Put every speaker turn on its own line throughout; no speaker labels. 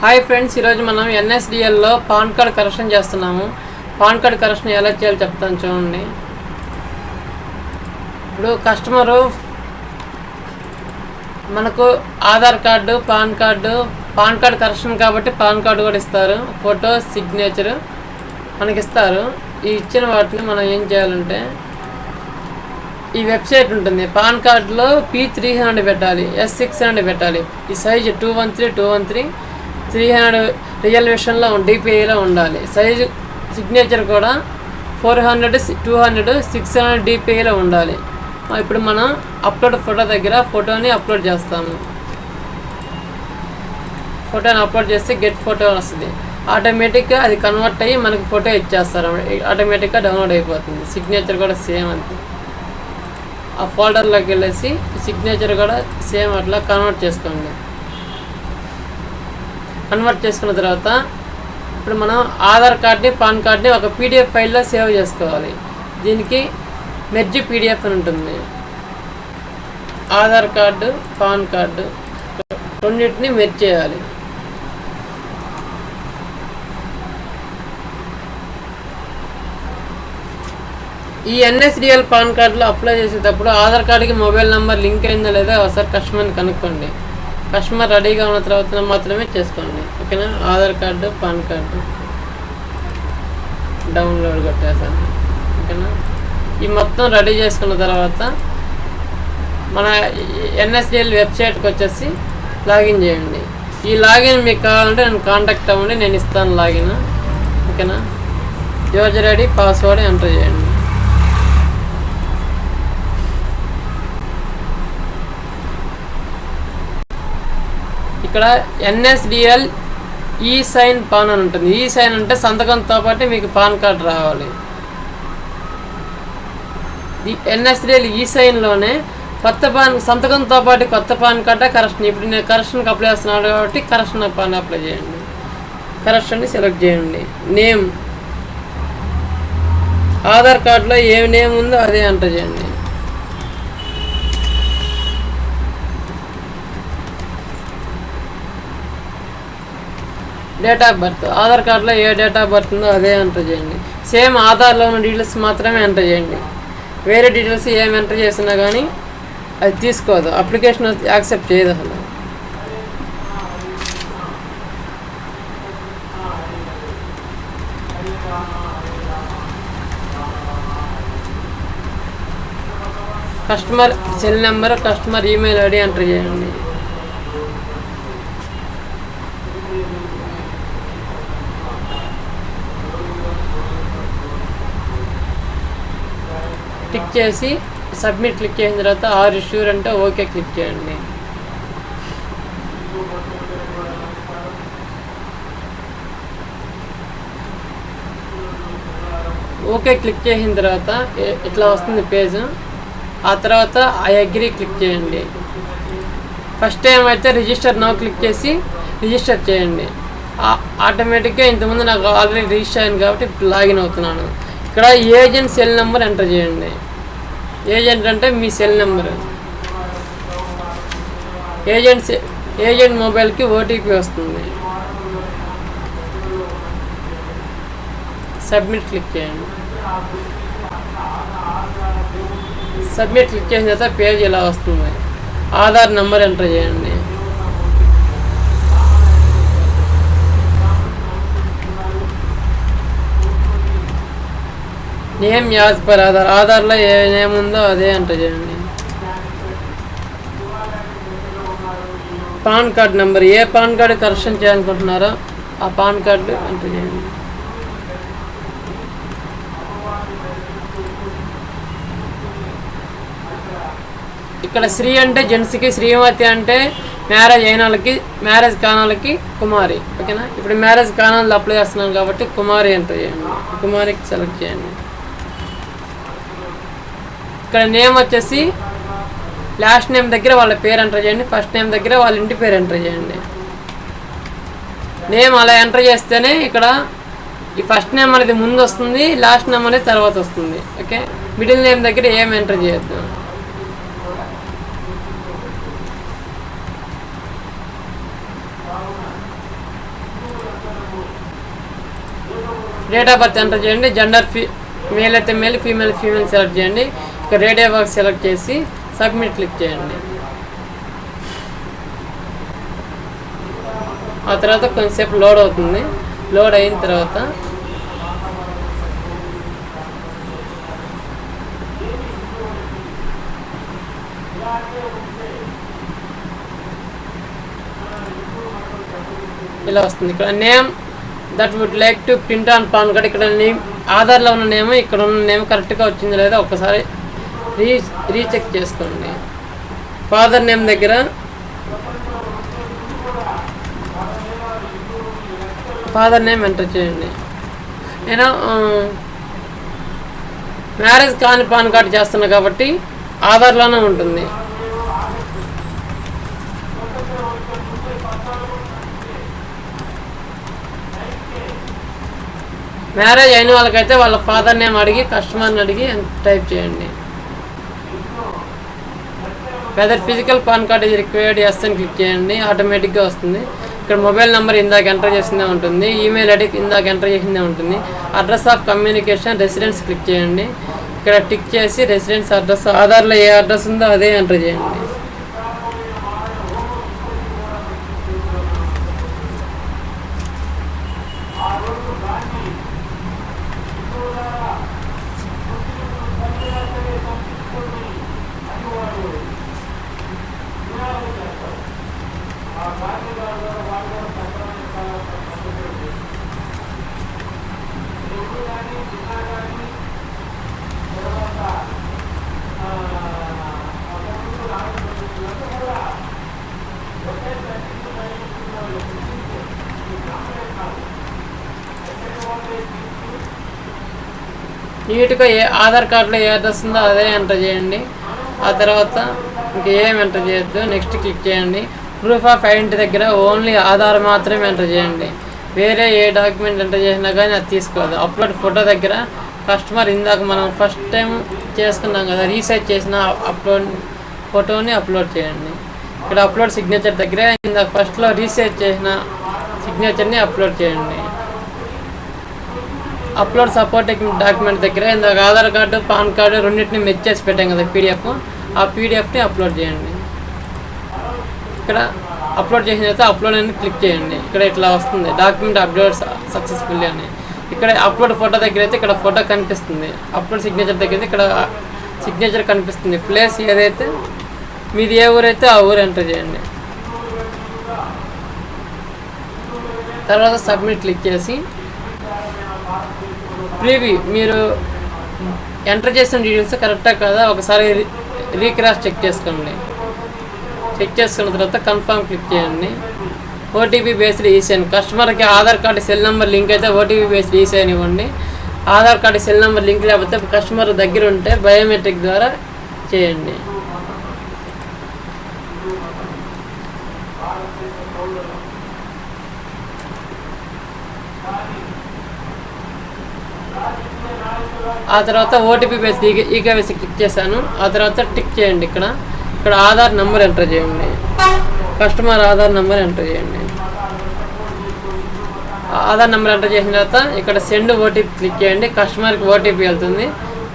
Hi friends, ఈరోజు మనం ఎన్ఎస్డిఎల్లో pan card correction చేస్తున్నాము. పాన్ కార్డ్ కరెక్షన్ ఎలా చేయాలో చెప్తాను చూడండి. ఇప్పుడు కస్టమరు మనకు Aadhaar card, PAN card correction కాబట్టి పాన్ కార్డు కూడా ఇస్తారు, ఫోటో, సిగ్నేచరు మనకి ఇస్తారు. ఈ ఇచ్చిన వాటిని మనం ఏం చేయాలంటే ఈ వెబ్సైట్ ఉంటుంది. పాన్ కార్డులో P300 పెట్టాలి, S600 పెట్టాలి. ఈ సైజు 213 300 రిజల్యూషన్లో DPIలో ఉండాలి. సైజు సిగ్నేచర్ కూడా 400 200 600 DPIలో ఉండాలి. ఇప్పుడు మనం అప్లోడ్ ఫోటో దగ్గర ఫోటోని అప్లోడ్ చేస్తాము. ఫోటోని అప్లోడ్ చేస్తే గెట్ ఫోటో వస్తుంది. ఆటోమేటిక్గా అది కన్వర్ట్ అయ్యి మనకి ఫోటో ఇచ్చేస్తారు. ఆటోమేటిక్గా డౌన్లోడ్ అయిపోతుంది. సిగ్నేచర్ కూడా సేమ్ అంతే. ఆ ఫోల్డర్లోకి వెళ్ళేసి సిగ్నేచర్ కూడా సేమ్ అట్లా కన్వర్ట్ చేసుకోండి. కన్వర్ట్ చేసుకున్న తర్వాత ఇప్పుడు మనం ఆధార్ కార్డ్ని, పాన్ కార్డ్ని ఒక PDF ఫైల్లో సేవ్ చేసుకోవాలి. దీనికి మెర్జ్ PDF అని ఉంటుంది. ఆధార్ కార్డు, పాన్ కార్డు రెండింటిని మెర్జ్ చేయాలి. ఈ NSDL పాన్ కార్డులో అప్లై చేసేటప్పుడు ఆధార్ కార్డుకి మొబైల్ నెంబర్ లింక్ అయిందో లేదో ఒకసారి కస్టమర్ని కనుక్కోండి. కస్టమర్ రెడీగా ఉన్న తర్వాత మాత్రమే చేసుకోండి, ఓకేనా. Aadhaar card, PAN card download కొట్టేసాను, ఓకేనా. ఈ మొత్తం రెడీ చేసుకున్న తర్వాత మన NSDL వెబ్సైట్కి వచ్చేసి లాగిన్ చేయండి. ఈ లాగిన్ మీకు కావాలంటే నేను కాంటాక్ట్ అవ్వండి, నేను ఇస్తాను లాగిన్, ఓకేనా. యూజర్ ఐడి, పాస్వర్డ్ ఎంటర్ చేయండి. ఇక్కడ NSDL ఈ-సైన్ పాన్ అని ఉంటుంది. ఈ-సైన్ అంటే సంతకంతో పాటు మీకు పాన్ కార్డు రావాలి. NSDL ఈ-సైన్లోనే కొత్త పాన్ సంతకంతో పాటు కొత్త పాన్ కార్డు కరెక్షన్. ఇప్పుడు నేను కరెక్షన్కి అప్లై చేస్తున్నాను కాబట్టి కరెక్షన్ పాన్ అప్లై చేయండి. కరెక్షన్ని సెలెక్ట్ చేయండి. నేమ్ ఆధార్ కార్డులో ఏ నేమ్ ఉందో అదే ఎంటర్ చేయండి. డేట్ ఆఫ్ బర్త్ ఆధార్ కార్డులో ఏ డేట్ ఆఫ్ బర్త్ ఉందో అదే ఎంటర్ చేయండి. సేమ్ ఆధార్లో ఉన్న డీటెయిల్స్ మాత్రమే ఎంటర్ చేయండి. వేరే డీటెయిల్స్ ఏమి ఎంటర్ చేసినా కానీ అది తీసుకోదు, అప్లికేషన్ యాక్సెప్ట్ చేయదు అసలు. Customer cell number, customer email ID enter చేయండి. క్లిక్ చేసి సబ్మిట్ క్లిక్ చేసిన తర్వాత ఆర్ ఇష్యూర్ అంటే ఓకే క్లిక్ చేయండి. ఓకే క్లిక్ చేసిన తర్వాత ఇట్లా వస్తుంది పేజ్. ఆ తర్వాత ఐ అగ్రీ క్లిక్ చేయండి. ఫస్ట్ టైం అయితే రిజిస్టర్ నౌ క్లిక్ చేసి రిజిస్టర్ చేయండి. ఆటోమేటిక్గా ఇంతకుముందు నాకు ఆల్రెడీ రిజిస్టర్ అయింది కాబట్టి ఇప్పుడు లాగిన్ అవుతున్నాను. ఇక్కడ ఏజెంట్ సెల్ నెంబర్ ఎంటర్ చేయండి. ఏజెంట్ అంటే మీ సెల్ నెంబర్. ఏజెంట్ మొబైల్కి OTP వస్తుంది. సబ్మిట్ క్లిక్ చేయండి. సబ్మిట్ క్లిక్ చేసిన తర్వాత పేజ్ ఇలా వస్తుంది. ఆధార్ నెంబర్ ఎంటర్ చేయండి. నేమ్ యాజ్ పర్ ఆధార్లో ఏ నేమ్ ఉందో అదే ఎంటర్ చేయండి. పాన్ కార్డ్ నెంబర్, ఏ పాన్ కార్డు కరెక్షన్ చేయాలనుకుంటున్నారో ఆ పాన్ కార్డు ఎంటర్ చేయండి. ఇక్కడ శ్రీ అంటే జెంట్స్కి, శ్రీమతి అంటే మ్యారేజ్ అయిన వాళ్ళకి, మ్యారేజ్ కాని వాళ్ళకి కుమారి, ఓకేనా. ఇప్పుడు మ్యారేజ్ కాని వాళ్ళు అప్లై చేస్తున్నాను కాబట్టి కుమారి ఎంటర్ చేయండి. కుమారికి సెలెక్ట్ చేయండి. ఇక్కడ నేమ్ వచ్చేసి లాస్ట్ నేమ్ దగ్గర వాళ్ళ పేరు ఎంటర్ చేయండి. ఫస్ట్ నేమ్ దగ్గర వాళ్ళ ఇంటి పేరు ఎంటర్ చేయండి. నేమ్ అలా ఎంటర్ చేస్తేనే ఇక్కడ ఈ ఫస్ట్ నేమ్ అనేది ముందు వస్తుంది, లాస్ట్ నేమ్ అనేది తర్వాత వస్తుంది, ఓకే. మిడిల్ నేమ్ దగ్గర ఏం ఎంటర్ చేయొద్దు. డేట్ ఆఫ్ బర్త్ ఎంటర్ చేయండి. జెండర్ మేల్ అయితే మేల్, ఫీమేల్ సెలెక్ట్ చేయండి. ఇక్కడ రేడియో బాక్స్ సెలెక్ట్ చేసి సబ్మిట్ క్లిక్ చేయండి. ఆ తర్వాత కొంచెంసేపు లోడ్ అవుతుంది. లోడ్ అయిన తర్వాత ఇలా వస్తుంది. ఇక్కడ name that would like to print on PAN card. ఇక్కడ నేమ్ ఆధార్లో ఉన్న నేమ్, ఇక్కడ ఉన్న నేమ్ కరెక్ట్గా వచ్చిందో లేదో ఒకసారి రీచెక్ చేసుకోండి. ఫాదర్ నేమ్ దగ్గర ఫాదర్ నేమ్ ఎంటర్ చేయండి. నేను మ్యారేజ్ కాని పాన్ కార్డు చేస్తున్నా కాబట్టి ఆధార్లోనే ఉంటుంది. మ్యారేజ్ అయిన వాళ్ళకైతే వాళ్ళ ఫాదర్ నేమ్ అడిగి కస్టమర్ని అడిగి టైప్ చేయండి. వెదర్ ఫిజికల్ పాన్ కార్డ్ ఇది రిక్వైర్డ్ ఎస్ అని క్లిక్ చేయండి. ఆటోమేటిక్గా వస్తుంది. ఇక్కడ మొబైల్ నెంబర్ ఇందాక ఎంటర్ చేసిందే ఉంటుంది. ఈమెయిల్ ఐడి ఇందాక ఎంటర్ చేసిందే ఉంటుంది. Address of communication residence click చేయండి. ఇక్కడ టిక్ చేసి రెసిడెన్స్ అడ్రస్ ఆధార్లో ఏ అడ్రస్ ఉందో అదే ఎంటర్ చేయండి. నీట్గా ఆధార్ కార్డులో ఏ అడ్రస్ ఉందో అదే ఎంటర్ చేయండి. ఆ తర్వాత ఇంకేం ఎంటర్ చేయొద్దు. నెక్స్ట్ క్లిక్ చేయండి. ప్రూఫ్ ఆఫ్ ఐడెంటిటీ దగ్గర ఓన్లీ ఆధార్ మాత్రమే ఎంటర్ చేయండి. వేరే ఏ డాక్యుమెంట్ ఎంటర్ చేసినా కానీ అది తీసుకోదు. అప్లోడ్ ఫోటో దగ్గర కస్టమర్ ఇందాక మనం ఫస్ట్ టైం చేసుకున్నాం కదా, రీసైజ్ చేసిన అప్లోడ్ ఫోటోని అప్లోడ్ చేయండి. ఇక్కడ అప్లోడ్ సిగ్నేచర్ దగ్గర ఇందాక ఫస్ట్లో రీసైజ్ చేసిన సిగ్నేచర్ని అప్లోడ్ చేయండి. అప్లోడ్ సపోర్టింగ్ డాక్యుమెంట్ దగ్గర ఇందాక ఆధార్ కార్డు పాన్ కార్డు రెండింటిని మెచ్ చేసి పెట్టాం కదా పీడిఎఫ్, ఆ పీడిఎఫ్ని అప్లోడ్ చేయండి. ఇక్కడ అప్లోడ్ చేసిన తర్వాత అప్లోడ్ అని క్లిక్ చేయండి. ఇక్కడ ఇట్లా వస్తుంది డాక్యుమెంట్ అప్లోడ్ సక్సెస్ఫుల్లీ అని. ఇక్కడ అప్లోడ్ ఫోటో దగ్గర అయితే ఇక్కడ ఫోటో కనిపిస్తుంది. అప్లోడ్ సిగ్నేచర్ దగ్గర అయితే ఇక్కడ సిగ్నేచర్ కనిపిస్తుంది. ప్లేస్ ఏదైతే మీది ఏ ఊరైతే ఆ ఊరు ఎంటర్ చేయండి. తర్వాత సబ్మిట్ క్లిక్ చేసి ప్రీవ్యూ మీరు ఎంటర్ చేసిన డీటెయిల్స్ కరెక్టా కదా ఒకసారి రీక్రాస్ చెక్ చేసుకోండి. చెక్ చేసుకున్న తర్వాత కన్ఫర్మ్ క్లిక్ చేయండి. ఓటీపీ బేస్డ్ ఈసైన్ కస్టమర్కి Aadhaar card cell number link అయితే ఓటీపీ బేస్డ్ ఈసైన్ ఇవ్వండి. Aadhaar card cell number link లేకపోతే కస్టమర్ దగ్గర ఉంటే బయోమెట్రిక్ ద్వారా చేయండి. ఆ తర్వాత ఓటీపీ బేస్డ్ ఈకేవైసీ క్లిక్ చేశాను. ఆ తర్వాత టిక్ చేయండి. ఇక్కడ ఆధార్ నెంబర్ ఎంటర్ చేయండి. కస్టమర్ ఆధార్ నెంబర్ ఎంటర్ చేయండి. ఆధార్ నెంబర్ ఎంటర్ చేసిన తర్వాత ఇక్కడ సెండ్ ఓటీపీ క్లిక్ చేయండి. కస్టమర్కి ఓటీపీ వెళ్తుంది.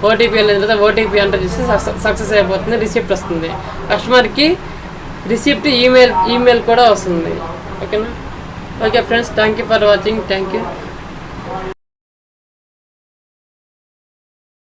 ఓటీపీ వెళ్ళిన తర్వాత ఓటీపీ ఎంటర్ చేసి సక్సెస్ అయిపోతుంది. రిసిప్ట్ వస్తుంది. కస్టమర్కి రిసిప్ట్ ఈమెయిల్ కూడా వస్తుంది. ఓకేనా? Okay friends, thank you for watching. Thank you.